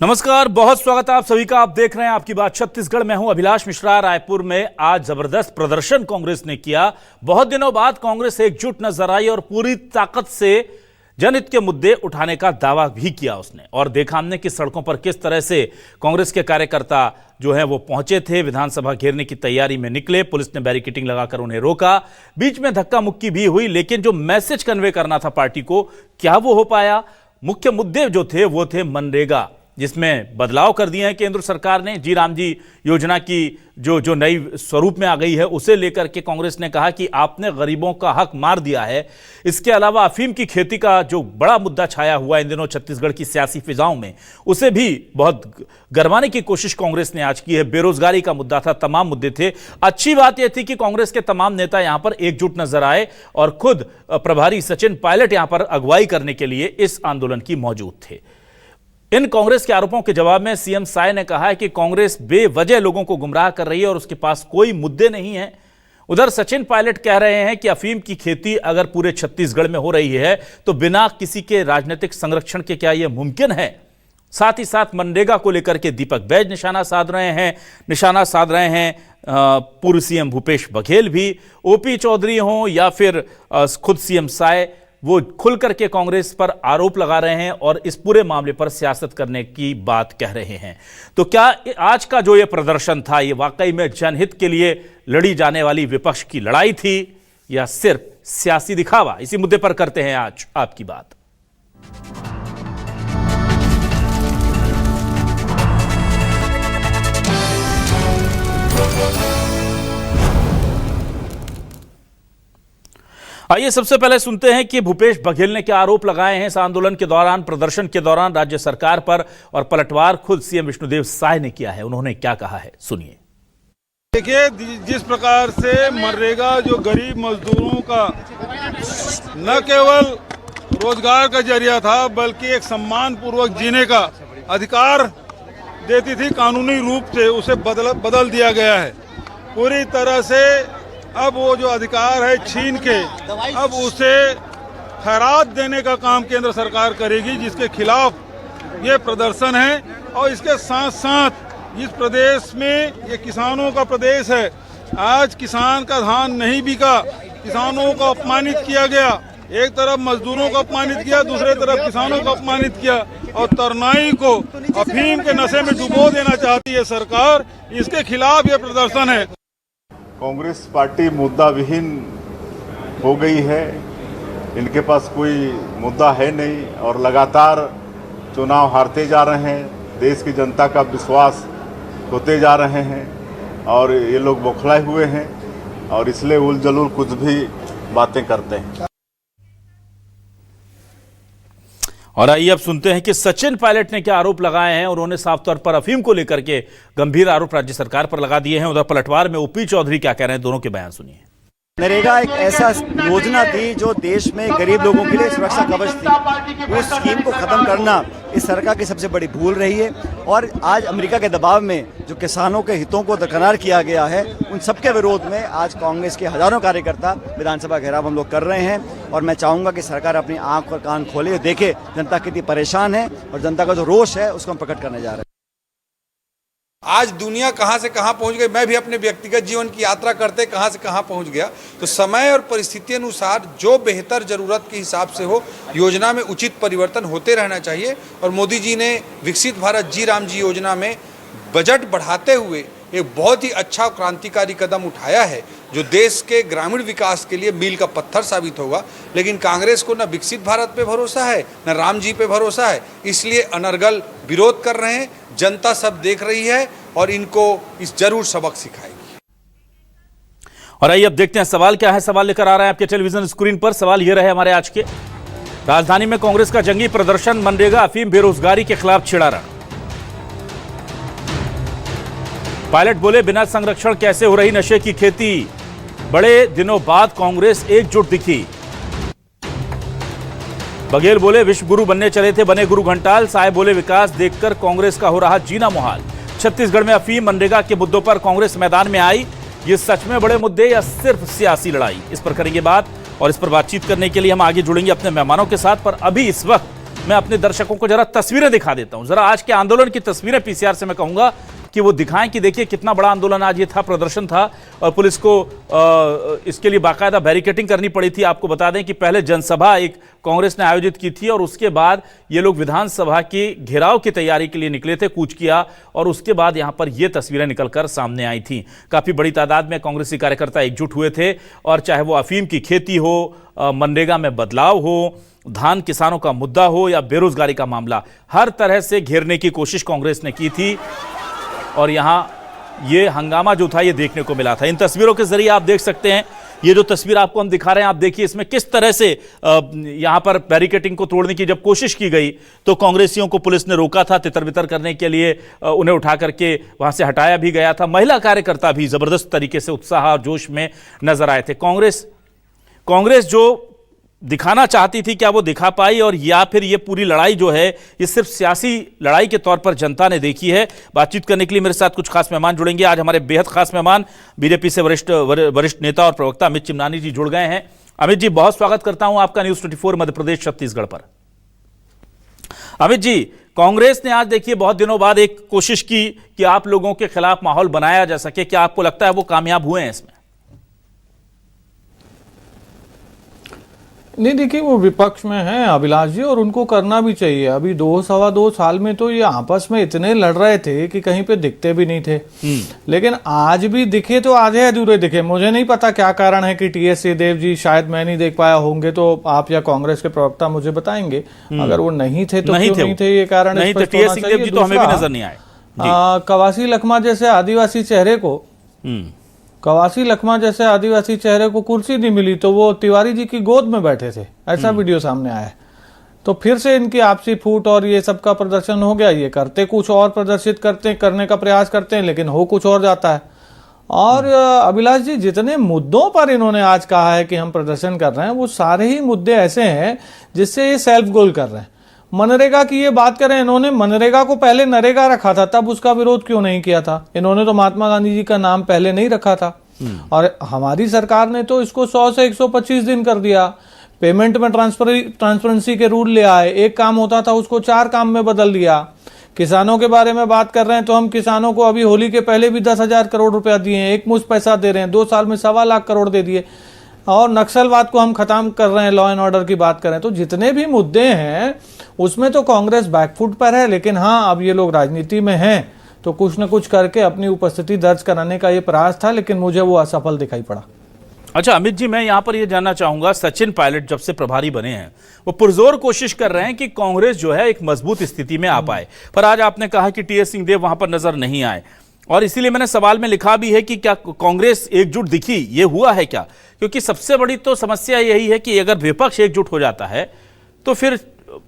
नमस्कार, बहुत स्वागत है आप सभी का। आप देख रहे हैं आपकी बात छत्तीसगढ़। मैं हूं अभिलाष मिश्रा। रायपुर में आज जबरदस्त प्रदर्शन कांग्रेस ने किया। बहुत दिनों बाद कांग्रेस एकजुट नजर आई और पूरी ताकत से जनहित के मुद्दे उठाने का दावा भी किया उसने। और देखा हमने कि सड़कों पर किस तरह से कांग्रेस के कार्यकर्ता जो है वो पहुंचे थे, विधानसभा घेरने की तैयारी में निकले। पुलिस ने बैरिकेडिंग लगाकर उन्हें रोका, बीच में धक्का मुक्की भी हुई, लेकिन जो मैसेज कन्वे करना था पार्टी को, क्या वो हो पाया? मुख्य मुद्दे जो थे वो थे मनरेगा, जिसमें बदलाव कर दिए हैं केंद्र सरकार ने। जी राम जी योजना की जो नई स्वरूप में आ गई है, उसे लेकर के कांग्रेस ने कहा कि आपने गरीबों का हक मार दिया है। इसके अलावा अफीम की खेती का जो बड़ा मुद्दा छाया हुआ इन दिनों छत्तीसगढ़ की सियासी फिजाओं में, उसे भी बहुत गरमाने की कोशिश कांग्रेस ने आज की है। बेरोजगारी का मुद्दा था, तमाम मुद्दे थे। अच्छी बात यह थी कि कांग्रेस के तमाम नेता यहां पर एकजुट नजर आए और खुद प्रभारी सचिन पायलट यहां पर अगुवाई करने के लिए इस आंदोलन की मौजूद थे। इन कांग्रेस के आरोपों के जवाब में सीएम साय ने कहा है कि कांग्रेस बेवजह लोगों को गुमराह कर रही है और उसके पास कोई मुद्दे नहीं हैं। उधर सचिन पायलट कह रहे हैं कि अफीम की खेती अगर पूरे छत्तीसगढ़ में हो रही है तो बिना किसी के राजनीतिक संरक्षण के क्या यह मुमकिन है? साथ ही साथ मनरेगा को लेकर के दीपक बैज निशाना साध रहे हैं पूर्व सीएम भूपेश बघेल भी। ओपी चौधरी हों या फिर खुद सीएम साय, वो खुल करके कांग्रेस पर आरोप लगा रहे हैं और इस पूरे मामले पर सियासत करने की बात कह रहे हैं। तो क्या आज का जो ये प्रदर्शन था, ये वाकई में जनहित के लिए लड़ी जाने वाली विपक्ष की लड़ाई थी या सिर्फ सियासी दिखावा? इसी मुद्दे पर करते हैं आज आपकी बात। आइए सबसे पहले सुनते हैं कि भूपेश बघेल ने क्या आरोप लगाए हैं इस आंदोलन के दौरान, प्रदर्शन के दौरान राज्य सरकार पर, और पलटवार खुद सीएम विष्णुदेव साय ने किया है। उन्होंने क्या कहा है, सुनिए। देखिए, जिस प्रकार से मनरेगा जो गरीब मजदूरों का न केवल रोजगार का जरिया था बल्कि एक सम्मान पूर्वक जीने का अधिकार देती थी, कानूनी रूप से उसे बदल दिया गया है पूरी तरह से। अब वो जो अधिकार है छीन के अब उसे खैरात देने का काम केंद्र सरकार करेगी, जिसके खिलाफ ये प्रदर्शन है। और इसके साथ साथ इस प्रदेश में, ये किसानों का प्रदेश है, आज किसान का धान नहीं बिका, किसानों को अपमानित किया गया। एक तरफ मजदूरों को अपमानित किया, दूसरे तरफ किसानों को अपमानित किया, और तरनाई को अफीम के नशे में डुबो देना चाहती है सरकार। इसके खिलाफ ये प्रदर्शन है। कांग्रेस पार्टी मुद्दा विहीन हो गई है, इनके पास कोई मुद्दा है नहीं और लगातार चुनाव हारते जा रहे हैं। देश की जनता का विश्वास खोते जा रहे हैं और ये लोग बौखलाए हुए हैं और इसलिए उल जलूल कुछ भी बातें करते हैं। और आइए अब सुनते हैं कि सचिन पायलट ने क्या आरोप लगाए हैं। उन्होंने साफ तौर पर अफीम को लेकर के गंभीर आरोप राज्य सरकार पर लगा दिए हैं। उधर पलटवार में ओपी चौधरी क्या कह रहे हैं, दोनों के बयान सुनिए। नरेगा एक ऐसा योजना थी जो देश में गरीब लोगों के लिए सुरक्षा कवच थी। उस स्कीम को खत्म करना इस सरकार की सबसे बड़ी भूल रही है। और आज अमेरिका के दबाव में जो किसानों के हितों को दरकिनार किया गया है, उन सबके विरोध में आज कांग्रेस के हजारों कार्यकर्ता विधानसभा घेराव हम लोग कर रहे हैं। और मैं चाहूँगा कि सरकार अपनी आंख और कान खोले, देखे जनता कितनी परेशान है और जनता का जो रोष है उसको हम प्रकट करने जा रहे हैं। आज दुनिया कहां से कहां पहुंच गई, मैं भी अपने व्यक्तिगत जीवन की यात्रा करते कहां से कहां पहुंच गया। तो समय और परिस्थिति अनुसार जो बेहतर जरूरत के हिसाब से हो, योजना में उचित परिवर्तन होते रहना चाहिए। और मोदी जी ने विकसित भारत जी राम जी योजना में बजट बढ़ाते हुए एक बहुत ही अच्छा क्रांतिकारी कदम उठाया है, जो देश के ग्रामीण विकास के लिए मील का पत्थर साबित होगा। लेकिन कांग्रेस को न विकसित भारत पे भरोसा है, न राम जी पे भरोसा है, इसलिए अनर्गल विरोध कर रहे हैं। जनता सब देख रही है और इनको इस जरूर सबक सिखाएगी। और आइए अब देखते हैं सवाल क्या है। सवाल लेकर आ रहा है आपके टेलीविजन स्क्रीन पर। सवाल ये रहे हमारे आज के। राजधानी में कांग्रेस का जंगी प्रदर्शन, मनरेगा, अफीम, बेरोजगारी के खिलाफ छिड़ा रण। पायलट बोले, बिना संरक्षण कैसे हो रही नशे की खेती? बड़े दिनों बाद कांग्रेस एकजुट दिखी। बघेल बोले, विश्व गुरु बनने चले थे, बने गुरु घंटाल। साय बोले, विकास देखकर कांग्रेस का हो रहा जीना मुहाल। छत्तीसगढ़ में अफीम, मनरेगा के मुद्दों पर कांग्रेस मैदान में आई। ये सच में बड़े मुद्दे या सिर्फ सियासी लड़ाई? इस पर करेंगे बात और इस पर बातचीत करने के लिए हम आगे जुड़ेंगे अपने मेहमानों के साथ। पर अभी इस वक्त मैं अपने दर्शकों को जरा तस्वीरें दिखा देता हूं। जरा आज के आंदोलन की तस्वीरें पीसीआर से मैं कहूंगा कि वो दिखाएं कि देखिए कितना बड़ा आंदोलन आज ये था, प्रदर्शन था और पुलिस को इसके लिए बाकायदा बैरिकेडिंग करनी पड़ी थी। आपको बता दें कि पहले जनसभा एक कांग्रेस ने आयोजित की थी और उसके बाद ये लोग विधानसभा की घेराव की तैयारी के लिए निकले थे, कूच किया और उसके बाद यहां पर ये तस्वीरें निकलकर सामने आई थी। काफी बड़ी तादाद में कांग्रेसी कार्यकर्ता एकजुट हुए थे और चाहे वो अफीम की खेती हो, मनरेगा में बदलाव हो, धान किसानों का मुद्दा हो या बेरोजगारी का मामला, हर तरह से घेरने की कोशिश कांग्रेस ने की थी और यहां ये हंगामा जो था ये देखने को मिला था। इन तस्वीरों के जरिए आप देख सकते हैं, ये जो तस्वीर आपको हम दिखा रहे हैं, आप देखिए इसमें किस तरह से यहां पर बैरिकेडिंग को तोड़ने की जब कोशिश की गई तो कांग्रेसियों को पुलिस ने रोका था, तितर बितर करने के लिए उन्हें उठा करके वहां से हटाया भी गया था। महिला कार्यकर्ता भी जबरदस्त तरीके से उत्साह और जोश में नजर आए थे। कांग्रेस जो दिखाना चाहती थी क्या वो दिखा पाई, और या फिर ये पूरी लड़ाई जो है ये सिर्फ सियासी लड़ाई के तौर पर जनता ने देखी है। बातचीत करने के लिए मेरे साथ कुछ खास मेहमान जुड़ेंगे। आज हमारे बेहद खास मेहमान बीजेपी से वरिष्ठ नेता और प्रवक्ता अमित चिमनानी जी जुड़ गए हैं। अमित जी, बहुत स्वागत करता हूं आपका न्यूज 24 मध्य प्रदेश छत्तीसगढ़ पर। अमित जी, कांग्रेस ने आज देखिए बहुत दिनों बाद एक कोशिश की कि आप लोगों के खिलाफ माहौल बनाया जा सके, क्या आपको लगता है वो कामयाब हुए हैं इसमें? नहीं, देखिए वो विपक्ष में हैं अभिलाष जी और उनको करना भी चाहिए। अभी 2-2.25 साल में तो ये आपस में इतने लड़ रहे थे कि कहीं पे दिखते भी नहीं थे, लेकिन आज भी दिखे तो आधे अधूरे दिखे। मुझे नहीं पता क्या कारण है कि टीएस सिंहदेव जी, शायद मैं नहीं देख पाया, होंगे तो आप या कांग्रेस के प्रवक्ता मुझे बताएंगे। अगर वो नहीं थे तो क्यों नहीं थे, ये कारण नहीं थे। टीएस सिंहदेव जी तो हमें भी नजर नहीं आए। कवासी लखमा जैसे आदिवासी चेहरे को कुर्सी नहीं मिली तो वो तिवारी जी की गोद में बैठे थे, ऐसा वीडियो सामने आया है। तो फिर से इनकी आपसी फूट और ये सब का प्रदर्शन हो गया। ये करते कुछ और प्रदर्शित करने का प्रयास करते हैं, लेकिन हो कुछ और जाता है। और अभिलाष जी, जितने मुद्दों पर इन्होंने आज कहा है कि हम प्रदर्शन कर रहे हैं, वो सारे ही मुद्दे ऐसे हैं जिससे ये सेल्फ गोल कर रहे हैं। मनरेगा की ये बात करें, इन्होंने मनरेगा को पहले नरेगा रखा था, तब उसका विरोध क्यों नहीं किया था? इन्होंने तो महात्मा गांधी जी का नाम पहले नहीं रखा था। और हमारी सरकार ने तो इसको 100 से 125 दिन कर दिया। पेमेंट में ट्रांसपेरेंसी के रूल ले आए, एक काम होता था उसको 4 काम में बदल दिया। किसानों के बारे में बात कर रहे हैं तो हम किसानों को अभी होली के पहले भी 10,000 करोड़ रुपया दिए हैं, एक मुश्त पैसा दे रहे हैं, 2 साल में 1.25 लाख करोड़ दे दिए। और नक्सलवाद को हम खत्म कर रहे हैं, लॉ एंड ऑर्डर की बात करें तो जितने भी मुद्दे हैं उसमें तो कांग्रेस बैकफुट पर है। लेकिन हाँ, अब ये लोग राजनीति में हैं तो कुछ न कुछ करके अपनी उपस्थिति दर्ज कराने का ये प्रयास था, लेकिन मुझे वो असफल दिखाई पड़ा। अच्छा अमित जी, मैं यहां पर यह जानना चाहूंगा, सचिन पायलट जब से प्रभारी बने हैं वो पुरजोर कोशिश कर रहे हैं कि कांग्रेस जो है एक मजबूत स्थिति में आ पाए, पर आज आपने कहा कि टीएस सिंहदेव वहां पर नजर नहीं आए और इसीलिए मैंने सवाल में लिखा भी है कि क्या कांग्रेस एकजुट दिखी, ये हुआ है क्या? क्योंकि सबसे बड़ी तो समस्या यही है कि अगर विपक्ष एकजुट हो जाता है तो फिर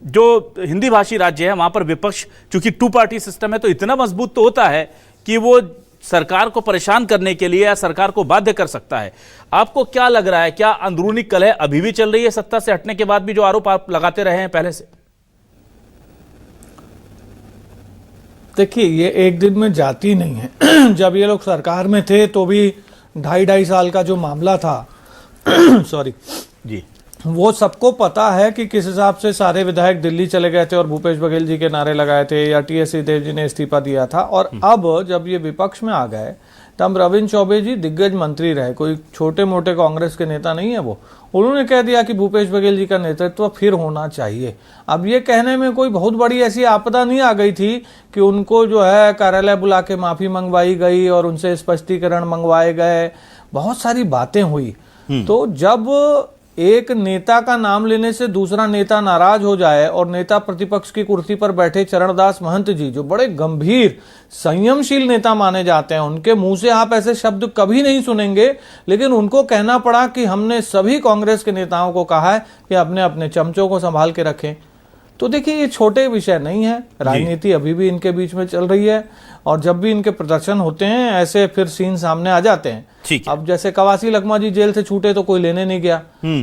जो हिंदी भाषी राज्य है वहां पर विपक्ष, चूंकि 2 पार्टी सिस्टम है, तो इतना मजबूत तो होता है कि वो सरकार को परेशान करने के लिए या सरकार को बाध्य कर सकता है। आपको क्या लग रहा है, क्या अंदरूनी कलह अभी भी चल रही है सत्ता से हटने के बाद भी, जो आरोप आप लगाते रहे हैं पहले से? देखिए, ये एक दिन में जाती नहीं है। जब ये लोग सरकार में थे तो भी 2.5 साल का जो मामला था सॉरी जी, वो सबको पता है कि किस हिसाब से सारे विधायक दिल्ली चले गए थे और भूपेश बघेल जी के नारे लगाए थे या टीएस सिंहदेव जी ने इस्तीफा दिया था। और अब जब ये विपक्ष में आ गए तब रविंद्र चौबे जी दिग्गज मंत्री रहे, कोई छोटे मोटे कांग्रेस के नेता नहीं है वो। उन्होंने कह दिया कि भूपेश बघेल जी का नेतृत्व फिर होना चाहिए। अब ये कहने में कोई बहुत बड़ी ऐसी आपदा नहीं आ गई थी कि उनको जो है कार्यालय बुला के माफी मंगवाई गई और उनसे स्पष्टीकरण मंगवाए गए, बहुत सारी बातें हुई। तो जब एक नेता का नाम लेने से दूसरा नेता नाराज हो जाए और नेता प्रतिपक्ष की कुर्सी पर बैठे चरणदास महंत जी, जो बड़े गंभीर संयमशील नेता माने जाते हैं, उनके मुंह से आप ऐसे शब्द कभी नहीं सुनेंगे, लेकिन उनको कहना पड़ा कि हमने सभी कांग्रेस के नेताओं को कहा है कि अपने अपने चमचों को संभाल के रखें। तो देखिए, ये छोटे विषय नहीं है, राजनीति अभी भी इनके बीच में चल रही है और जब भी इनके प्रदर्शन होते हैं ऐसे फिर सीन सामने आ जाते हैं। अब जैसे कवासी लखमा जी जेल से छूटे तो कोई लेने नहीं गया,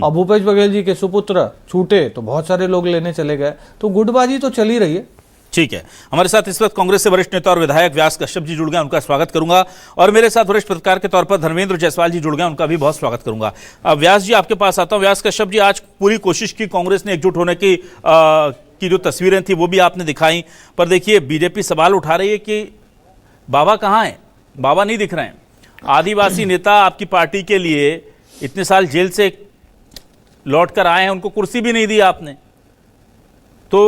और भूपेश बघेल जी के सुपुत्र छूटे तो बहुत सारे लोग लेने चले गए, तो गुटबाजी तो चल ही रही है। ठीक है, हमारे साथ इस वक्त कांग्रेस से वरिष्ठ नेता और विधायक व्यास कश्यप जी जुड़ गए, उनका स्वागत करूंगा। और मेरे साथ वरिष्ठ पत्रकार के तौर पर धर्मेंद्र जायसवाल जी जुड़ गए, उनका भी बहुत स्वागत करूंगा। अब व्यास जी आपके पास आता हूं। व्यास कश्यप जी, आज पूरी कोशिश की कांग्रेस ने एकजुट होने की, की जो तस्वीरें थी वो भी आपने दिखाई, पर देखिए बीजेपी सवाल उठा रही है कि बाबा कहाँ हैं, बाबा नहीं दिख रहे हैं। आदिवासी नेता आपकी पार्टी के लिए इतने साल जेल से लौट कर आए हैं, उनको कुर्सी भी नहीं दी आपने। तो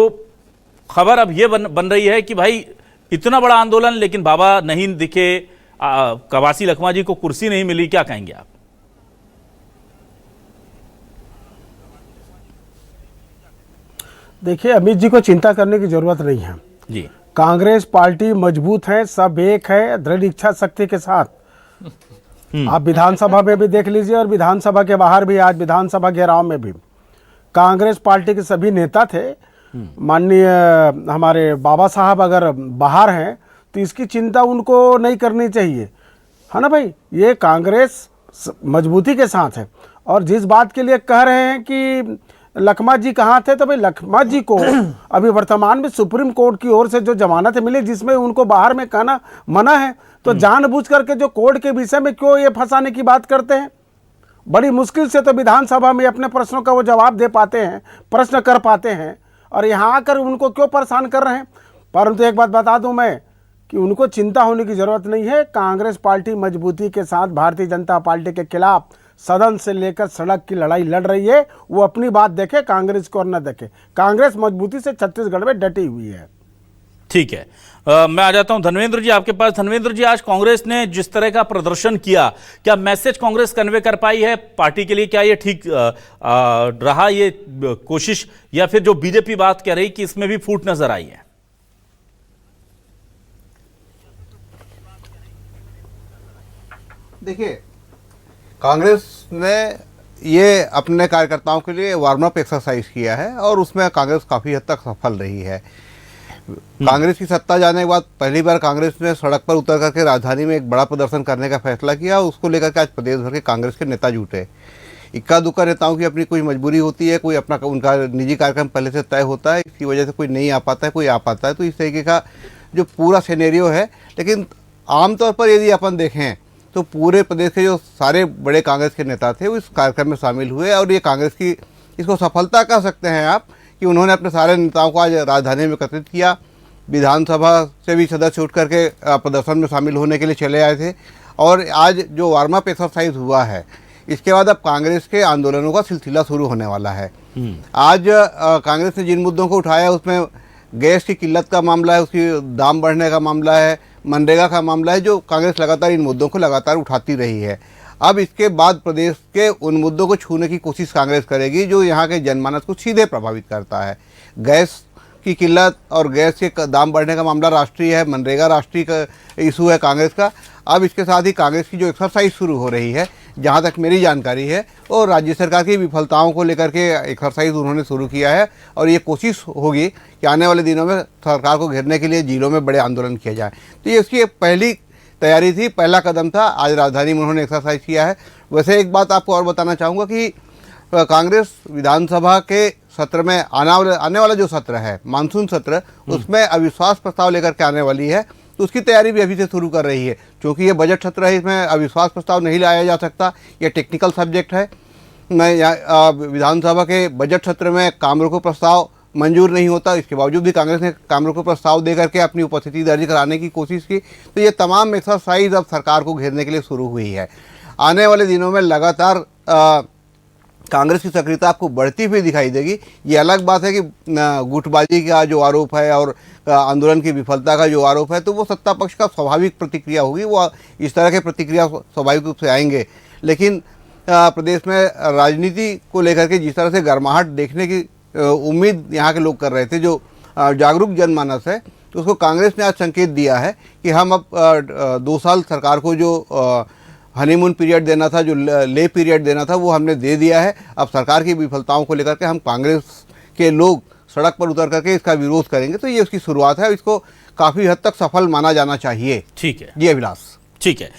खबर अब ये बन रही है कि भाई इतना बड़ा आंदोलन लेकिन बाबा नहीं दिखे, कवासी लखमा जी को कुर्सी नहीं मिली, क्या कहेंगे आप? देखिए, अमित जी को चिंता करने की जरूरत नहीं है जी। कांग्रेस पार्टी मजबूत है, सब एक है, दृढ़ इच्छा शक्ति के साथ। आप विधानसभा में भी देख लीजिए और विधानसभा के बाहर भी, आज विधानसभा घेराव में भी कांग्रेस पार्टी के सभी नेता थे। माननीय हमारे बाबा साहब अगर बाहर हैं तो इसकी चिंता उनको नहीं करनी चाहिए, है ना भाई। ये कांग्रेस मजबूती के साथ है। और जिस बात के लिए कह रहे हैं कि लखमा जी कहाँ थे, तो भाई लखमा जी को अभी वर्तमान में सुप्रीम कोर्ट की ओर से जो जमानत मिली जिसमें उनको बाहर में कहना मना है, तो जानबूझ करके जो कोर्ट के विषय में क्यों ये फंसाने की बात करते हैं। बड़ी मुश्किल से तो विधानसभा में अपने प्रश्नों का वो जवाब दे पाते हैं, प्रश्न कर पाते हैं, और यहाँ आकर उनको क्यों परेशान कर रहे हैं। परंतु एक बात बता दूं मैं कि उनको चिंता होने की जरूरत नहीं है। कांग्रेस पार्टी मजबूती के साथ भारतीय जनता पार्टी के खिलाफ सदन से लेकर सड़क की लड़ाई लड़ रही है। वो अपनी बात देखे, कांग्रेस को और न देखे। कांग्रेस मजबूती से छत्तीसगढ़ में डटी हुई है। ठीक है, मैं आ जाता हूं धर्मेंद्र जी आपके पास। धर्मेंद्र जी, आज कांग्रेस ने जिस तरह का प्रदर्शन किया, क्या मैसेज कांग्रेस कन्वे कर पाई है पार्टी के लिए? क्या ये ठीक रहा ये कोशिश, या फिर जो बीजेपी बात कह रही कि इसमें भी फूट नजर आई है? देखिए, कांग्रेस ने ये अपने कार्यकर्ताओं के लिए वार्म अप एक्सरसाइज किया है और उसमें कांग्रेस काफ़ी हद तक सफल रही है। कांग्रेस की सत्ता जाने के बाद पहली बार कांग्रेस ने सड़क पर उतर करके राजधानी में एक बड़ा प्रदर्शन करने का फैसला किया। उसको लेकर के आज प्रदेश भर के कांग्रेस के नेता जुटे। इक्का दुक्का नेताओं की अपनी कोई मजबूरी होती है, कोई अपना उनका निजी कार्यक्रम पहले से तय होता है, इसकी वजह से कोई नहीं आ पाता है, कोई आ पाता है। तो इस तरीके का जो पूरा सिनेरियो है, लेकिन आमतौर पर यदि अपन देखें तो पूरे प्रदेश के जो सारे बड़े कांग्रेस के नेता थे वो इस कार्यक्रम में शामिल हुए। और ये कांग्रेस की इसको सफलता कह सकते हैं आप कि उन्होंने अपने सारे नेताओं को आज राजधानी में एकत्रित किया। विधानसभा से भी सदस्य उठ करके प्रदर्शन में शामिल होने के लिए चले आए थे। और आज जो वार्म अप एक्सरसाइज हुआ है, इसके बाद अब कांग्रेस के आंदोलनों का सिलसिला शुरू होने वाला है। आज कांग्रेस ने जिन मुद्दों को उठाया उसमें गैस की किल्लत का मामला है, उसकी दाम बढ़ने का मामला है, मनरेगा का मामला है, जो कांग्रेस लगातार इन मुद्दों को लगातार उठाती रही है। अब इसके बाद प्रदेश के उन मुद्दों को छूने की कोशिश कांग्रेस करेगी जो यहाँ के जनमानस को सीधे प्रभावित करता है। गैस की किल्लत और गैस के दाम बढ़ने का मामला राष्ट्रीय है, मनरेगा राष्ट्रीय का इशू है कांग्रेस का। अब इसके साथ ही कांग्रेस की जो एक्सरसाइज शुरू हो रही है, जहाँ तक मेरी जानकारी है, और राज्य सरकार की विफलताओं को लेकर के एक्सरसाइज उन्होंने शुरू किया है। और ये कोशिश होगी कि आने वाले दिनों में सरकार को घेरने के लिए जिलों में बड़े आंदोलन किए जाए। तो ये उसकी पहली तैयारी थी, पहला कदम था। आज राजधानी में उन्होंने एक्सरसाइज किया है। वैसे एक बात आपको और बताना चाहूँगा कि कांग्रेस विधानसभा के सत्र में आने वाला जो सत्र है, मानसून सत्र, उसमें अविश्वास प्रस्ताव लेकर के आने वाली है। तो उसकी तैयारी भी अभी से शुरू कर रही है, क्योंकि ये बजट सत्र है, इसमें अविश्वास प्रस्ताव नहीं लाया जा सकता। ये टेक्निकल सब्जेक्ट है। विधानसभा के बजट सत्र में काम रोको प्रस्ताव मंजूर नहीं होता, इसके बावजूद भी कांग्रेस ने काम रोको प्रस्ताव दे करके अपनी उपस्थिति दर्ज कराने की कोशिश की। तो ये तमाम एक्सरसाइज अब सरकार को घेरने के लिए शुरू हुई है। आने वाले दिनों में लगातार कांग्रेस की सक्रियता आपको बढ़ती हुई दिखाई देगी। ये अलग बात है कि गुटबाजी का जो आरोप है और आंदोलन की विफलता का जो आरोप है, तो वो सत्ता पक्ष का स्वाभाविक प्रतिक्रिया होगी। वो इस तरह के प्रतिक्रिया स्वाभाविक रूप से आएंगे। लेकिन प्रदेश में राजनीति को लेकर के जिस तरह से गर्माहट देखने की उम्मीद यहाँ के लोग कर रहे थे, जो जागरूक जनमानस है, तो उसको कांग्रेस ने आज संकेत दिया है कि हम अब 2 साल सरकार को जो हनीमून पीरियड देना था, जो ले पीरियड देना था, वो हमने दे दिया है। अब सरकार की विफलताओं को लेकर के हम कांग्रेस के लोग सड़क पर उतर करके इसका विरोध करेंगे। तो ये उसकी शुरुआत है, इसको काफ़ी हद तक सफल माना जाना चाहिए। ठीक है जी अभिलाष। ठीक है,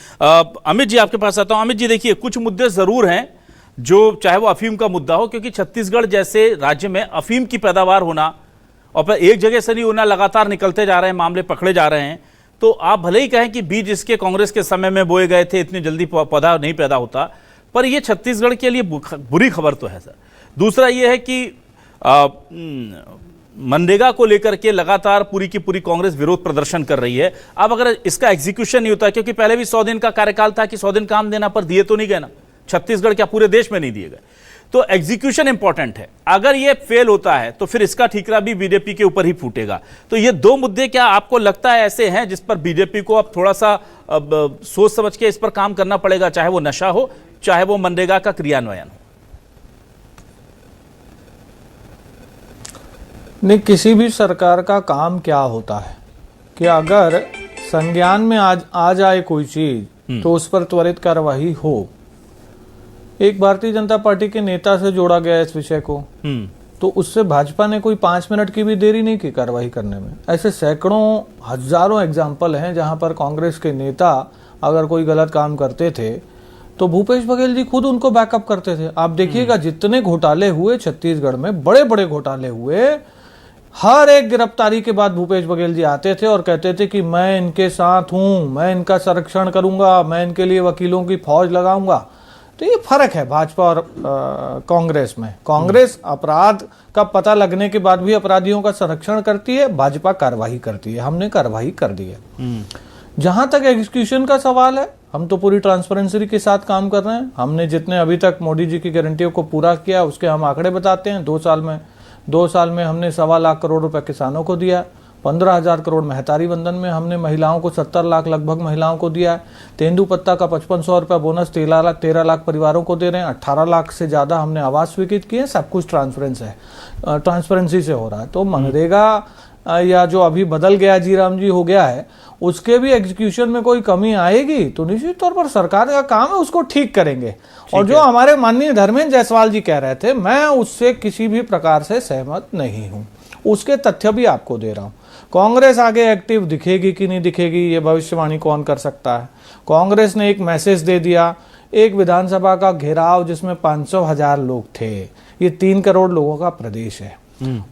अमित जी आपके पास आता हूं। अमित जी, देखिए, कुछ मुद्दे जरूर हैं, जो चाहे वो अफीम का मुद्दा हो, क्योंकि छत्तीसगढ़ जैसे राज्य में अफीम की पैदावार होना और फिर एक जगह से नहीं होना, लगातार निकलते जा रहे हैं, मामले पकड़े जा रहे हैं। तो आप भले ही कहें कि बीज इसके कांग्रेस के समय में बोए गए थे, इतनी जल्दी पौधा नहीं पैदा होता, पर यह छत्तीसगढ़ के लिए बुरी खबर तो है सर। दूसरा यह है कि मनरेगा को लेकर के लगातार पूरी की पूरी कांग्रेस विरोध प्रदर्शन कर रही है। अब अगर इसका एग्जीक्यूशन नहीं होता, क्योंकि पहले भी 100 दिन का कार्यकाल था कि 100 दिन काम देना, पर दिए तो नहीं गए ना, छत्तीसगढ़ क्या पूरे देश में नहीं दिए गए, तो एग्जीक्यूशन इंपॉर्टेंट है। अगर ये फेल होता है तो फिर इसका ठीकरा भी बीजेपी के ऊपर ही फूटेगा। तो ये दो मुद्दे क्या आपको लगता है ऐसे हैं जिस पर बीजेपी को अब थोड़ा सा सोच समझ के इस पर काम करना पड़ेगा, चाहे वो नशा हो, चाहे वो मनरेगा का क्रियान्वयन हो? नहीं, किसी भी सरकार का काम क्या होता है कि अगर संज्ञान में आ जाए कोई चीज तो उस पर त्वरित कार्यवाही हो। एक भारतीय जनता पार्टी के नेता से जोड़ा गया इस विषय को, तो उससे भाजपा ने कोई 5 मिनट की भी देरी नहीं की कार्रवाई करने में। ऐसे सैकड़ों हजारों एग्जाम्पल हैं जहां पर कांग्रेस के नेता अगर कोई गलत काम करते थे तो भूपेश बघेल जी खुद उनको बैकअप करते थे। आप देखिएगा जितने घोटाले हुए छत्तीसगढ़ में, बड़े बड़े घोटाले हुए, हर एक गिरफ्तारी के बाद भूपेश बघेल जी आते थे और कहते थे कि मैं इनके साथ हूं, मैं इनका संरक्षण करूंगा, मैं इनके लिए वकीलों की फौज लगाऊंगा। तो ये फर्क है भाजपा और कांग्रेस में। कांग्रेस अपराध का पता लगने के बाद भी अपराधियों का संरक्षण करती है, भाजपा कार्रवाई करती है। हमने कार्रवाई कर दी है। जहां तक एग्जीक्यूशन का सवाल है, हम तो पूरी ट्रांसपेरेंसी के साथ काम कर रहे हैं। हमने जितने अभी तक मोदी जी की गारंटियों को पूरा किया उसके हम आंकड़े बताते हैं। 2 साल में हमने 1.25 लाख करोड़ रुपए किसानों को दिया, 15,000 करोड़ महतारी वंदन में हमने महिलाओं को 70 लाख लगभग महिलाओं को दिया है। तेंदुपत्ता का 5500 रुपया बोनस 13 लाख परिवारों को दे रहे हैं। 18 लाख से ज्यादा हमने आवास स्वीकृत किए। सब कुछ ट्रांसपेरेंसी से हो रहा है। तो मनरेगा या जो अभी बदल गया जी राम जी हो गया है, उसके भी एग्जीक्यूशन में कोई कमी आएगी तो निश्चित तौर पर सरकार का काम है, उसको ठीक करेंगे। और जो हमारे माननीय धर्मेंद्र जायसवाल जी कह रहे थे, मैं उससे किसी भी प्रकार से सहमत नहीं हूं। उसके तथ्य भी आपको दे रहा हूं। कांग्रेस आगे एक्टिव दिखेगी कि नहीं दिखेगी ये भविष्यवाणी कौन कर सकता है। कांग्रेस ने एक मैसेज दे दिया, एक विधानसभा का घेराव जिसमें 500,000 लोग थे, ये 3 करोड़ लोगों का प्रदेश है,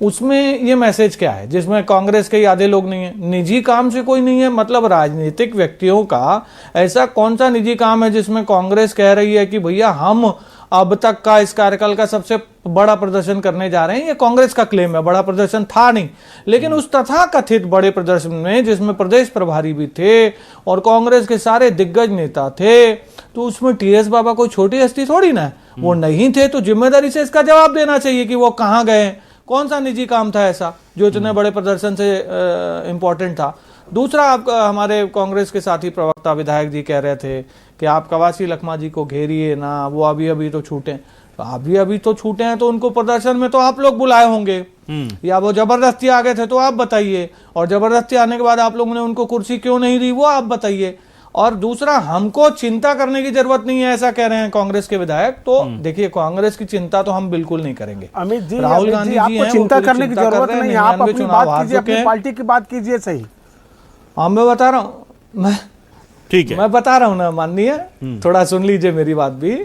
उसमें ये मैसेज क्या है जिसमें कांग्रेस के आधे लोग नहीं है, निजी काम से कोई नहीं है। मतलब राजनीतिक व्यक्तियों का ऐसा कौन सा निजी काम है जिसमें कांग्रेस कह रही है कि भैया हम अब तक का इस कार्यकाल का सबसे बड़ा प्रदर्शन करने जा रहे हैं। ये कांग्रेस का क्लेम है, बड़ा प्रदर्शन था नहीं। लेकिन उस तथाकथित बड़े प्रदर्शन में जिसमें प्रदेश प्रभारी भी थे और कांग्रेस के सारे दिग्गज नेता थे, तो उसमें टीएस बाबा कोई छोटी हस्ती थोड़ी ना, वो नहीं थे। तो जिम्मेदारी से इसका जवाब देना चाहिए कि वो कहां गए, कौन सा निजी काम था ऐसा जो इतने बड़े प्रदर्शन से इंपॉर्टेंट था। दूसरा, आप हमारे कांग्रेस के साथी प्रवक्ता विधायक जी कह रहे थे कि आप कवासी लखमा जी को घेरिए ना, वो अभी तो छूटे। तो अभी तो छूटे हैं तो उनको प्रदर्शन में तो आप लोग बुलाए होंगे, या वो जबरदस्ती आ गए थे तो आप बताइए, और जबरदस्ती आने के बाद आप लोगों ने उनको कुर्सी क्यों नहीं दी वो आप बताइए। और दूसरा, हमको चिंता करने की जरूरत नहीं है ऐसा कह रहे हैं कांग्रेस के विधायक। तो देखिए, कांग्रेस की चिंता तो हम बिल्कुल नहीं करेंगे। अमित जी, राहुल गांधी जी आपको हैं, चिंता करने की जरूरत नहीं है। आप अपनी बात कीजिए, अपनी पार्टी की बात कीजिए। सही, हाँ मैं बता रहा हूँ, ठीक है, मैं बता रहा हूँ ना माननीय, थोड़ा सुन लीजिए मेरी बात भी,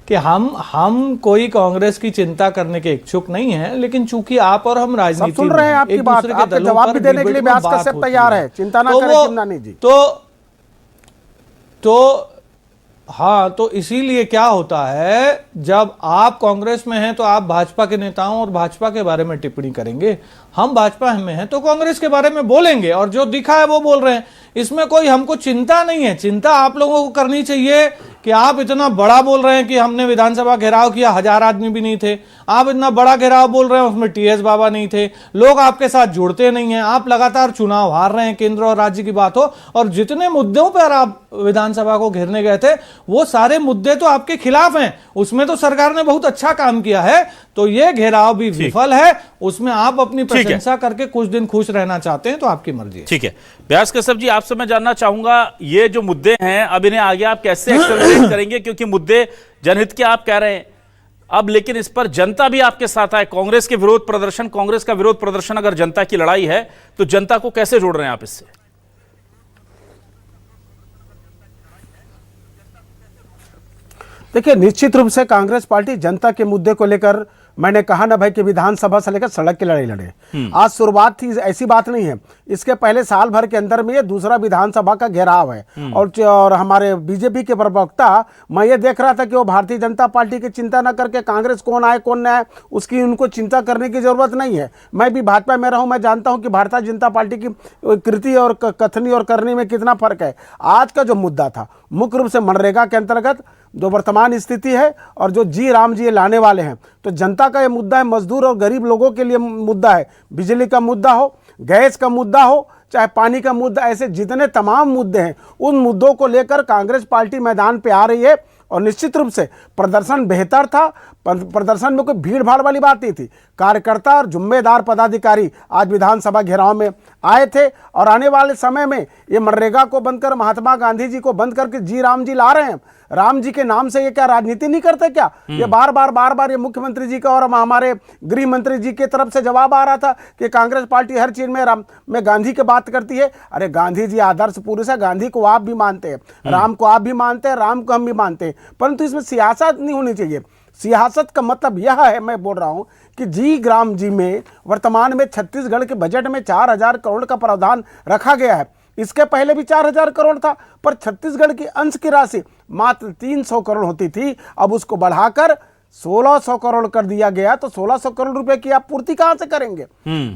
कि हम कोई कांग्रेस की चिंता करने के इच्छुक नहीं है। लेकिन चूंकि आप और हम राजनीति सुन रहे हैं आपकी बात, आपके जवाब भी देने के लिए व्यास कश्यप तैयार है, चिंता ना करें चिमनानी जी। तो हाँ, तो इसीलिए क्या होता है, जब आप कांग्रेस में हैं तो आप भाजपा के नेताओं और भाजपा के बारे में टिप्पणी करेंगे। हम भाजपा में हैं तो कांग्रेस के बारे में बोलेंगे, और जो दिखा है वो बोल रहे हैं। इसमें कोई हमको चिंता नहीं है। चिंता आप लोगों को करनी चाहिए कि आप इतना बड़ा बोल रहे हैं कि हमने विधानसभा घेराव किया, 1000 आदमी भी नहीं थे। आप इतना बड़ा घेराव बोल रहे हैं, उसमें टीएस बाबा नहीं थे, लोग आपके साथ जुड़ते नहीं हैं, आप लगातार चुनाव हार रहे हैं, केंद्र और राज्य की बात हो, और जितने मुद्दों पर आप विधानसभा को घेरने गए थे वो सारे मुद्दे तो आपके खिलाफ हैं। उसमें तो सरकार ने बहुत अच्छा काम किया है, तो ये घेराव भी विफल है। उसमें आप अपनी प्रशंसा करके कुछ दिन खुश रहना चाहते हैं तो आपकी मर्जी है। ठीक है, व्यास कश्यप जी, आपसे मैं जानना चाहूंगा, ये जो मुद्दे हैं अब इन्हें आगे आप कैसे एक्सेलरेट करेंगे, क्योंकि मुद्दे जनहित के आप कह रहे हैं अब, लेकिन इस पर जनता भी आपके साथ है। कांग्रेस के विरोध प्रदर्शन, कांग्रेस का विरोध प्रदर्शन अगर जनता की लड़ाई है तो जनता को कैसे जोड़ रहे हैं आप इससे? देखिए, निश्चित रूप से कांग्रेस पार्टी जनता के मुद्दे को लेकर मैंने कहा ना भाई कि विधानसभा से लेकर सड़क की लड़ाई लड़े। आज शुरुआत थी, ऐसी बात नहीं है। इसके पहले साल भर के अंदर में ये दूसरा विधानसभा का घेराव है। और हमारे बीजेपी के प्रवक्ता, मैं ये देख रहा था कि वो भारतीय जनता पार्टी की चिंता न करके कांग्रेस कौन आए कौन न आए उसकी उनको चिंता करने की जरूरत नहीं है। मैं भी भाजपा में रहा हूं, मैं जानता हूं कि भारतीय जनता पार्टी की कृति और कथनी और करने में कितना फर्क है। आज का जो मुद्दा था मुख्य रूप से मनरेगा के अंतर्गत जो वर्तमान स्थिति है और जो जी राम जी लाने वाले हैं, तो जनता का ये मुद्दा है, मजदूर और गरीब लोगों के लिए मुद्दा है। बिजली का मुद्दा हो, गैस का मुद्दा हो, चाहे पानी का मुद्दा, ऐसे जितने तमाम मुद्दे हैं उन मुद्दों को लेकर कांग्रेस पार्टी मैदान पे आ रही है। और निश्चित रूप से प्रदर्शन बेहतर था, प्रदर्शन में कोई भीड़ भाड़ वाली बात नहीं थी। कार्यकर्ता और जिम्मेदार पदाधिकारी आज विधानसभा घेराव में आए थे और आने वाले समय में ये मनरेगा को बंद कर महात्मा गांधी जी को बंद करके जी राम जी ला रहे हैं। राम जी के नाम से ये क्या राजनीति नहीं करते क्या? ये बार बार ये मुख्यमंत्री जी का और हमारे गृह मंत्री जी की तरफ से जवाब आ रहा था कि कांग्रेस पार्टी हर चीज में गांधी की बात करती है। अरे गांधी जी आदर्श पुरुष है, गांधी को आप भी मानते हैं, राम को आप भी मानते हैं, राम को हम भी मानते हैं, परंतु इसमें सियासत नहीं होनी चाहिए। सियासत का मतलब यह है, मैं बोल रहा हूं कि जी ग्राम जी में वर्तमान में छत्तीसगढ़ के बजट में 4000 करोड़ का प्रावधान रखा गया है। इसके पहले भी 4000 करोड़ था, पर छत्तीसगढ़ की अंश की राशि मात्र 300 करोड़ होती थी। अब उसको बढ़ाकर 1600 करोड़ कर दिया गया, तो 1600 करोड़ रुपए की आप पूर्ति कहां से करेंगे?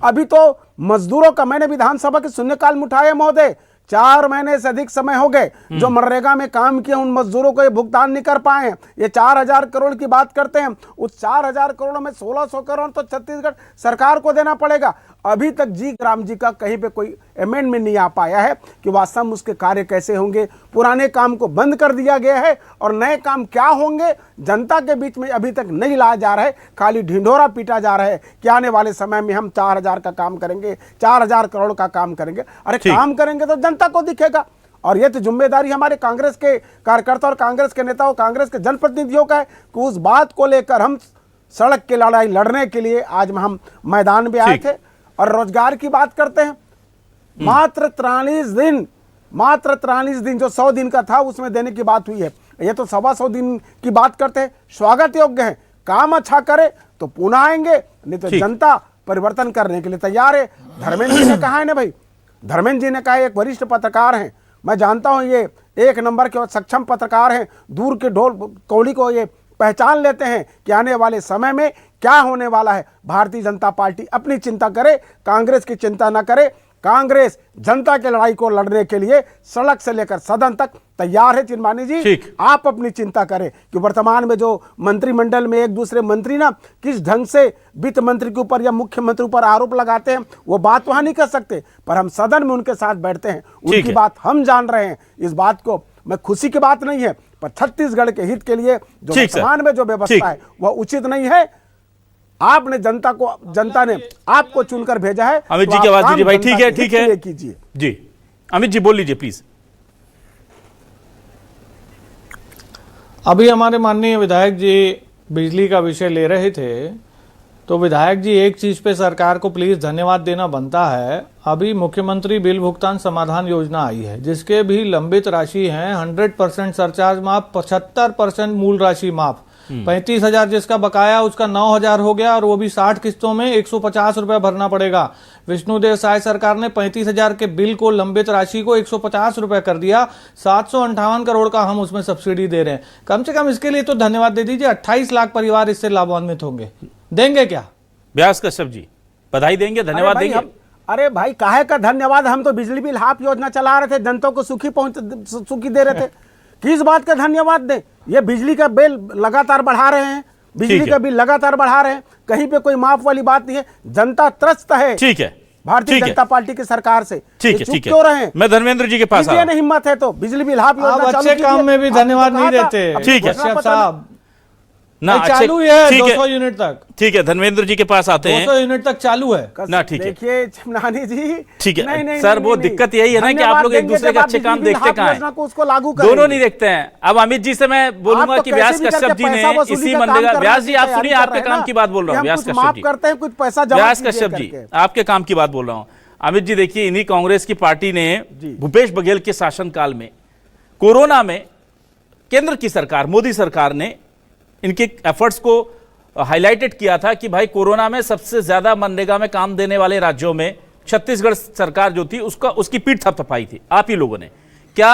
अभी तो मजदूरों का मैंने विधानसभा के शून्यकाल में उठाया महोदय, 4 महीने से अधिक समय हो गए जो मनरेगा में काम किए उन मजदूरों को ये भुगतान नहीं कर पाए हैं। ये 4000 करोड़ की बात करते हैं, उस 4000 करोड़ में 1600 करोड़ तो छत्तीसगढ़ सरकार को देना पड़ेगा। अभी तक जी राम जी का कहीं पे कोई अमेंडमेंट नहीं आ पाया है कि वास्तव में उसके कार्य कैसे होंगे। पुराने काम को बंद कर दिया गया है और नए काम क्या होंगे जनता के बीच में अभी तक नहीं लाया जा रहा है, खाली ढिंढोरा पीटा जा रहा है कि आने वाले समय में हम 4000 का काम करेंगे, 4000 करोड़ का काम करेंगे। अरे काम करेंगे तो जनता को दिखेगा। और ये तो जिम्मेदारी हमारे कांग्रेस के कार्यकर्ता और कांग्रेस के नेताओं, कांग्रेस के जनप्रतिनिधियों का है कि उस बात को लेकर हम सड़क की लड़ाई लड़ने के लिए आज हम मैदान में आए थे। और रोजगार की बात करते हैं, मात्र 43 दिन जो 100 दिन का था उसमें देने की बात हुई है। ये तो 125 दिन की बात करते हैं, स्वागत योग्य है। काम अच्छा करे तो पुनः आएंगे, नहीं तो जनता परिवर्तन करने के लिए तैयार है। धर्मेंद्र जी ने कहा है ना भाई, धर्मेंद्र जी ने कहा, एक वरिष्ठ पत्रकार हैं, मैं जानता हूं ये 1 नंबर के सक्षम पत्रकार हैं, दूर के ढोल कौड़ी को ये पहचान लेते हैं कि आने वाले समय में क्या होने वाला है। भारतीय जनता पार्टी अपनी चिंता करे, कांग्रेस की चिंता ना करे। कांग्रेस जनता की लड़ाई को लड़ने के लिए सड़क से लेकर सदन तक तैयार है। चिन्मानी जी, आप अपनी चिंता करें कि वर्तमान में जो मंत्रिमंडल में एक दूसरे मंत्री ना किस ढंग से वित्त मंत्री के ऊपर या मुख्यमंत्री ऊपर आरोप लगाते हैं, वो बात वहां नहीं कर सकते, पर हम सदन में उनके साथ बैठते हैं, उनकी बात हम जान रहे हैं। इस बात को मैं खुशी की बात नहीं है, पर छत्तीसगढ़ के हित के लिए जो वर्तमान में जो व्यवस्था है वह उचित नहीं है। आपने जनता ने आपको चुनकर भेजा है। अमित जी की आवाज दीजिए भाई। ठीक है कीजिए जी। अमित जी बोल लीजिए प्लीज। अभी हमारे माननीय विधायक जी बिजली का विषय ले रहे थे, तो विधायक जी एक चीज पे सरकार को प्लीज धन्यवाद देना बनता है। अभी मुख्यमंत्री बिल भुगतान समाधान योजना आई है, जिसके भी लंबित राशि हैं 100% सरचार्ज माफ, 75% मूल राशि माफ। 35,000 जिसका बकाया उसका 9,000 हो गया, और वो भी 60 किस्तों में 150 रुपए भरना पड़ेगा। विष्णुदेव साय सरकार ने 35,000 के बिल को, लंबित राशि को 150 रुपए कर दिया। 758 करोड़ का हम उसमें सब्सिडी दे रहे हैं। कम से कम इसके लिए तो धन्यवाद दे दीजिए। 28 लाख परिवार इससे लाभान्वित होंगे। देंगे क्या व्यास कश्यप जी? बधाई देंगे, धन्यवाद देंगे? अरे भाई काहे का धन्यवाद, हम तो बिजली बिल हाफ योजना चला रहे थे, जनता को सुखी दे रहे थे। किस बात का धन्यवाद दें? ये बिजली का बिल लगातार बढ़ा रहे हैं, बिजली का बिल लगातार बढ़ा रहे हैं, कहीं पे कोई माफ वाली बात नहीं है। जनता त्रस्त है। ठीक है, भारतीय जनता पार्टी की सरकार से। ठीक है। क्यों रहे? मैं धर्मेंद्र जी के पास नहीं हिम्मत है तो बिजली बिल हाफ योजना अच्छे काम में भी धन्यवाद नहीं देते। ठीक है साहब, ना चालू है 200 यूनिट तक। ठीक है, धर्मेंद्र जी के पास आते हैं। 200 यूनिट तक चालू है ना। ठीक है, देखिए चिमनानी जी, ठीक है सर, वो दिक्कत यही है ना कि आप लोग एक दूसरे के अच्छे काम देखते कहाँ हैं, उसको लागू दोनों नहीं देखते हैं। अब अमित जी से मैं बोलूंगा कि व्यास कश्यप जी ने इसी मनरेगा, व्यास जी आप सुनिए, आपके काम की बात बोल रहा हूँ। व्यास कश्यप जी करते हैं कुछ पैसा, व्यास कश्यप जी आपके काम की बात बोल रहा हूँ। अमित जी देखिए, इन्हीं कांग्रेस की पार्टी ने भूपेश बघेल के शासनकाल में कोरोना में केंद्र की सरकार, मोदी सरकार ने इनके एफर्ट्स को हाईलाइटेड किया था कि भाई कोरोना में सबसे ज्यादा मनरेगा में काम देने वाले राज्यों में छत्तीसगढ़ सरकार जो थी उसकी पीठ थपथपाई थी आप ही लोगों ने। क्या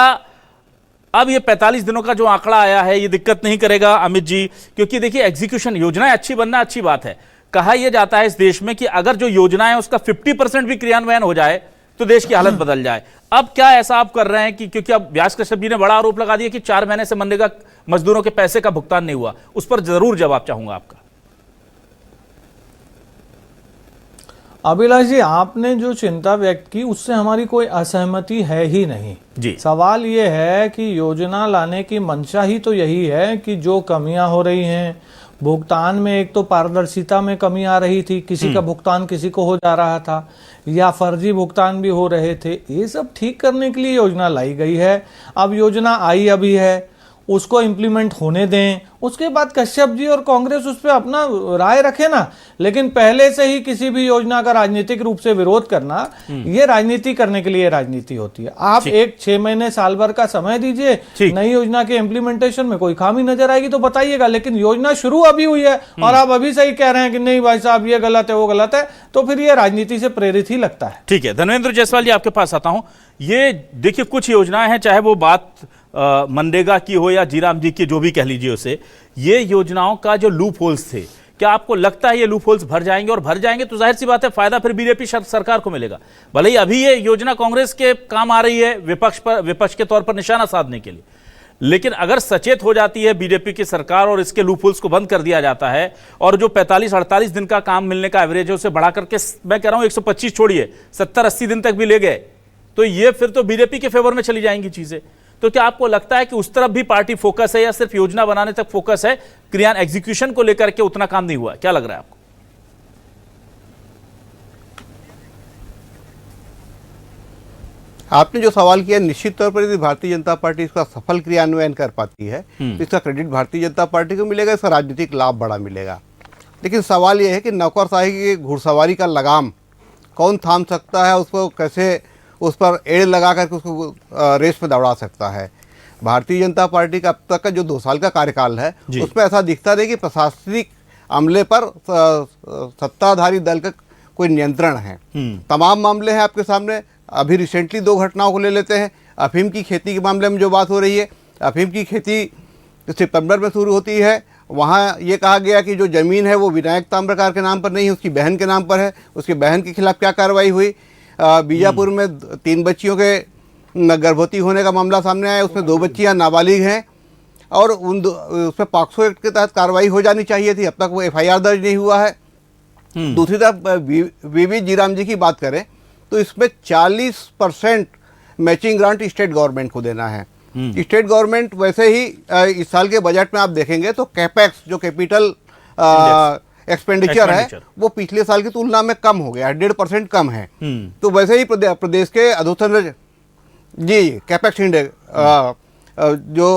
अब ये 45 दिनों का जो आंकड़ा आया है ये दिक्कत नहीं करेगा अमित जी? क्योंकि देखिए एग्जीक्यूशन, योजनाएं अच्छी बनना अच्छी बात है, कहा यह जाता है इस देश में कि अगर जो योजना है उसका 50% भी क्रियान्वयन हो जाए तो देश की हालत बदल जाए। अब क्या ऐसा आप कर रहे हैं कि क्योंकि अब व्यास कश्यप जी ने बड़ा आरोप लगा दिया कि 4 महीने से मनरेगा मजदूरों के पैसे का भुगतान नहीं हुआ, उस पर जरूर जवाब चाहूंगा आपका। अभिलाष जी, आपने जो चिंता व्यक्त की उससे हमारी कोई असहमति है ही नहीं जी। सवाल ये है कि योजना लाने की मंशा ही तो यही है कि जो कमियां हो रही हैं भुगतान में, एक तो पारदर्शिता में कमी आ रही थी, किसी का भुगतान किसी को हो जा रहा था या फर्जी भुगतान भी हो रहे थे, ये सब ठीक करने के लिए योजना लाई गई है। अब योजना आई अभी है, उसको इम्प्लीमेंट होने दें, उसके बाद कश्यप जी और कांग्रेस उस पर अपना राय रखे ना। लेकिन पहले से ही किसी भी योजना का राजनीतिक रूप से विरोध करना, ये राजनीति करने के लिए राजनीति होती है। आप एक 6 महीने साल भर का समय दीजिए, नई योजना के इम्प्लीमेंटेशन में कोई खामी नजर आएगी तो बताइएगा, लेकिन योजना शुरू अभी हुई है और आप अभी से ही कह रहे हैं कि नहीं भाई साहब ये गलत है वो गलत है, तो फिर ये राजनीति से प्रेरित ही लगता है। ठीक है, धर्मेंद्र जायसवाल जी आपके पास आता हूं। ये देखिए कुछ योजनाएं हैं, चाहे वो बात मनरेगा की हो या जीराम जी की, जो भी कह लीजिए उसे, ये योजनाओं का जो लूप होल्स थे, क्या आपको लगता है ये लूप होल्स भर जाएंगे? और भर जाएंगे तो जाहिर सी बात है फायदा फिर बीजेपी सरकार को मिलेगा। भले ही अभी ये योजना कांग्रेस के काम आ रही है विपक्ष के तौर पर निशाना साधने के लिए, लेकिन अगर सचेत हो जाती है बीजेपी की सरकार और इसके लूप होल्स को बंद कर दिया जाता है और जो 45-48 दिन का काम मिलने का एवरेज है उसे बढ़ा करके मैं कह रहा हूं 125 छोड़िए 70-80 दिन तक भी ले गए, तो ये फिर तो बीजेपी के फेवर में चली जाएंगी चीजें। तो क्या आपको लगता है कि उस तरफ भी पार्टी फोकस है या सिर्फ योजना बनाने तक फोकस है, क्रियान्वयन एग्जीक्यूशन को लेकर के उतना काम नहीं हुआ? क्या लग रहा है आपको? आपने जो सवाल किया, निश्चित तौर पर यदि भारतीय जनता पार्टी इसका सफल क्रियान्वयन कर पाती है तो इसका क्रेडिट भारतीय जनता पार्टी को मिलेगा, इसका राजनीतिक लाभ बड़ा मिलेगा। लेकिन सवाल यह है कि नौकरशाही की घुड़सवारी का लगाम कौन थाम सकता है, उसको कैसे उस पर एड़ लगा करके उसको रेस में दौड़ा सकता है। भारतीय जनता पार्टी का अब तक का जो 2 साल का कार्यकाल है उसमें ऐसा दिखता नहीं कि प्रशासनिक अमले पर सत्ताधारी दल का कोई नियंत्रण है। तमाम मामले हैं आपके सामने। अभी रिसेंटली 2 घटनाओं को ले लेते हैं। अफीम की खेती के मामले में जो बात हो रही है, अफीम की खेती सितंबर में शुरू होती है। वहाँ ये कहा गया कि जो ज़मीन है वो विनायक ताम्रकार के नाम पर नहीं है, उसकी बहन के नाम पर है। उसकी बहन के खिलाफ क्या कार्रवाई हुई? बीजापुर में 3 बच्चियों के गर्भवती होने का मामला सामने आया, उसमें 2 बच्चियां नाबालिग हैं और उसमें पॉक्सो एक्ट के तहत कार्रवाई हो जानी चाहिए थी, अब तक वो FIR दर्ज नहीं हुआ है। दूसरी तरफ वीवी जीराम जी की बात करें तो इसमें 40% मैचिंग ग्रांट स्टेट गवर्नमेंट को देना है। स्टेट गवर्नमेंट वैसे ही इस साल के बजट में आप देखेंगे तो कैपेक्स जो कैपिटल एक्सपेंडिचर है वो पिछले साल की तुलना में कम हो गया है, 1.5% कम है। तो वैसे ही प्रदेश के अधोसंरचना जी कैपेक्स जो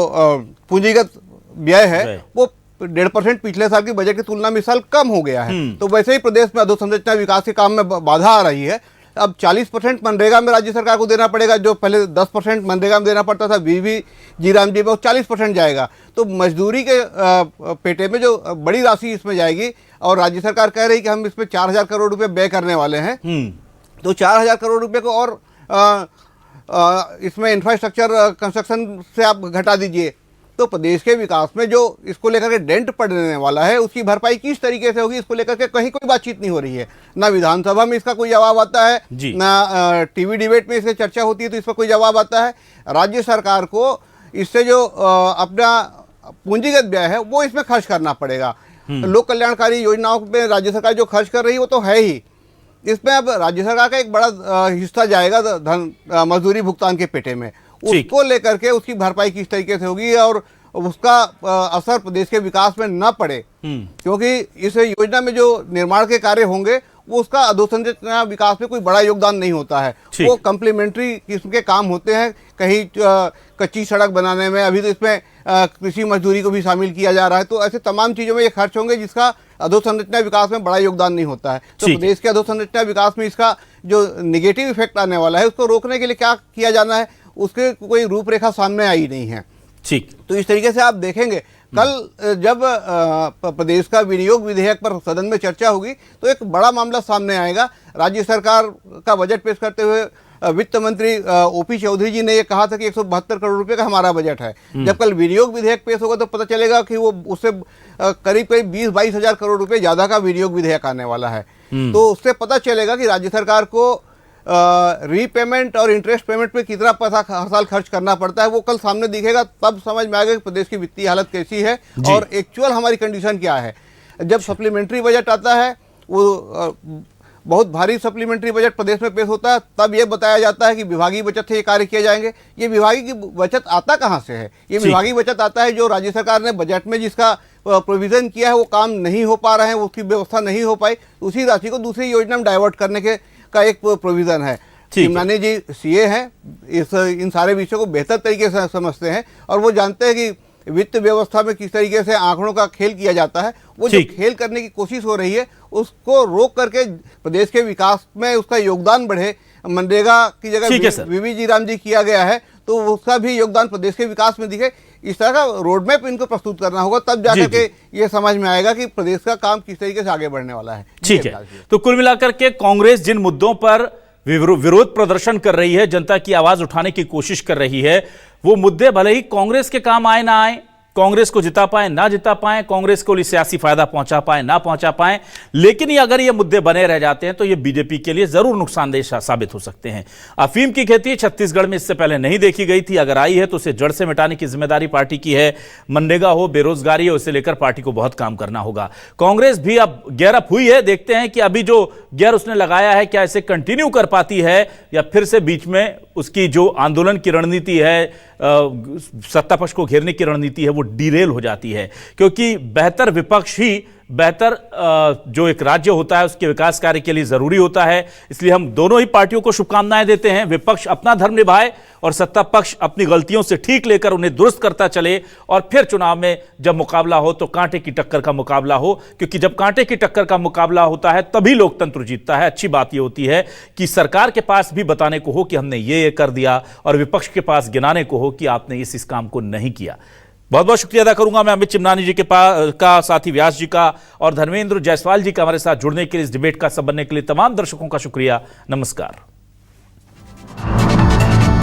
पूंजीगत व्यय है वो 1.5% पिछले साल की बजट की तुलना में इस साल कम हो गया है। तो वैसे ही प्रदेश में अधोसंरचना विकास के काम में बाधा आ रही है। अब 40% मनरेगा में राज्य सरकार को देना पड़ेगा, जो पहले 10% मनरेगा में देना पड़ता था, वीवी जीराम जी में 40% जाएगा। तो मजदूरी के पेटे में जो बड़ी राशि इसमें जाएगी और राज्य सरकार कह रही कि हम इसमें 4,000 करोड़ रुपए व्यय करने वाले हैं। तो 4,000 करोड़ रुपए को और इसमें इंफ्रास्ट्रक्चर कंस्ट्रक्शन से आप घटा दीजिए, तो प्रदेश के विकास में जो इसको लेकर के डेंट पड़ने वाला है उसकी भरपाई किस तरीके से होगी, इसको लेकर के कहीं कोई बातचीत नहीं हो रही है। ना विधानसभा में इसका कोई जवाब आता है, ना टीवी डिबेट में इससे चर्चा होती है तो इस पर कोई जवाब आता है। राज्य सरकार को इससे जो अपना पूंजीगत व्यय है वो इसमें खर्च करना पड़ेगा। लोक कल्याणकारी योजनाओं में राज्य सरकार जो खर्च कर रही है वो तो है ही, इसमें अब राज्य सरकार का एक बड़ा हिस्सा जाएगा धन मजदूरी भुगतान के पेटे में। उसको लेकर के उसकी भरपाई किस तरीके से होगी और उसका असर प्रदेश के विकास में न पड़े, क्योंकि इस योजना में जो निर्माण के कार्य होंगे वो उसका अधोसंरचना विकास में कोई बड़ा योगदान नहीं होता है, वो कम्प्लीमेंट्री किस्म के काम होते हैं। कहीं कच्ची सड़क बनाने में, अभी तो इसमें कृषि मजदूरी को भी शामिल किया जा रहा है। तो ऐसे तमाम चीज़ों में ये खर्च होंगे जिसका अधोसंरचना विकास में बड़ा योगदान नहीं होता है। तो प्रदेश के अधोसंरचना विकास में इसका जो निगेटिव इफेक्ट आने वाला है उसको रोकने के लिए क्या किया जाना है, उसके कोई रूपरेखा सामने आई नहीं है। ठीक, तो इस तरीके से आप देखेंगे कल जब प्रदेश का विनियोग विधेयक पर सदन में चर्चा होगी तो एक बड़ा मामला सामने आएगा। राज्य सरकार का बजट पेश करते हुए वित्त मंत्री ओपी चौधरी जी ने ये कहा था कि 172 करोड़ रुपए का हमारा बजट है। जब कल विनियोग विधेयक पेश होगा तो पता चलेगा कि वो उससे करीब 20-22 हजार करोड़ रुपए ज्यादा का विनियोग विधेयक आने वाला है। तो उससे पता चलेगा कि राज्य सरकार को रीपेमेंट और इंटरेस्ट पेमेंट पे कितना पैसा हर साल खर्च करना पड़ता है, वो कल सामने दिखेगा। तब समझ में आएगा कि प्रदेश की वित्तीय हालत कैसी है और एक्चुअल हमारी कंडीशन क्या है। जब सप्लीमेंट्री बजट आता है, वो बहुत भारी सप्लीमेंट्री बजट प्रदेश में पेश होता है, तब ये बताया जाता है कि विभागीय बचत से ये कार्य किए जाएंगे। ये विभागीय बचत आता कहाँ से है? ये विभागीय बचत आता है जो राज्य सरकार ने बजट में जिसका प्रोविजन किया है वो काम नहीं हो पा रहे हैं, उसकी व्यवस्था नहीं हो पाई, उसी राशि को दूसरी योजना में डाइवर्ट करने का एक प्रोविजन है। चिमनानी जी सीए हैं, इन सारे विषयों को बेहतर तरीके से समझते हैं और वो जानते हैं कि वित्त व्यवस्था में किस तरीके से आंकड़ों का खेल किया जाता है। वो जो खेल करने की कोशिश हो रही है उसको रोक करके प्रदेश के विकास में उसका योगदान बढ़े। मनरेगा की जगह वीवी जी राम जी किया गया है तो उसका भी योगदान प्रदेश के विकास में दिखे। इस तरह का रोड मैप इनको प्रस्तुत करना होगा, तब जाकर के ये समझ में आएगा कि प्रदेश का काम किस तरीके से आगे बढ़ने वाला है। ठीक है, तो कुल मिलाकर के कांग्रेस जिन मुद्दों पर विरोध प्रदर्शन कर रही है, जनता की आवाज उठाने की कोशिश कर रही है, वो मुद्दे भले ही कांग्रेस के काम आए ना आए, कांग्रेस को जिता पाए ना जिता पाए, कांग्रेस को सियासी फायदा पहुंचा पाए ना पहुंचा पाए, लेकिन ये अगर ये मुद्दे बने रह जाते हैं तो ये बीजेपी के लिए जरूर नुकसानदेह साबित हो सकते हैं। अफीम की खेती छत्तीसगढ़ में इससे पहले नहीं देखी गई थी, अगर आई है तो उसे जड़ से मिटाने की जिम्मेदारी पार्टी की है। मनरेगा हो, बेरोजगारी हो, इसे लेकर पार्टी को बहुत काम करना होगा। कांग्रेस भी अब गियरअप हुई है, देखते हैं कि अभी जो गियर उसने लगाया है क्या इसे कंटिन्यू कर पाती है या फिर से बीच में उसकी जो आंदोलन की रणनीति है, सत्ता पक्ष को घेरने की रणनीति है, वो डीरेल हो जाती है। क्योंकि बेहतर विपक्ष ही बेहतर जो एक राज्य होता है उसके विकास कार्य के लिए जरूरी होता है। इसलिए हम दोनों ही पार्टियों को शुभकामनाएं देते हैं। विपक्ष अपना धर्म निभाए और सत्ता पक्ष अपनी गलतियों से ठीक लेकर उन्हें दुरुस्त करता चले और फिर चुनाव में जब मुकाबला हो तो कांटे की टक्कर का मुकाबला हो, क्योंकि जब कांटे की टक्कर का मुकाबला होता है तभी लोकतंत्र जीतता है। अच्छी बात यह होती है कि सरकार के पास भी बताने को हो कि हमने ये कर दिया और विपक्ष के पास गिनाने को हो कि आपने इस काम को नहीं किया। बहुत बहुत शुक्रिया अदा करूंगा मैं अमित चिमनानी जी का, साथी व्यास जी का और धर्मेंद्र जायसवाल जी का हमारे साथ जुड़ने के लिए, इस डिबेट का सब बनने के लिए। तमाम दर्शकों का शुक्रिया। नमस्कार।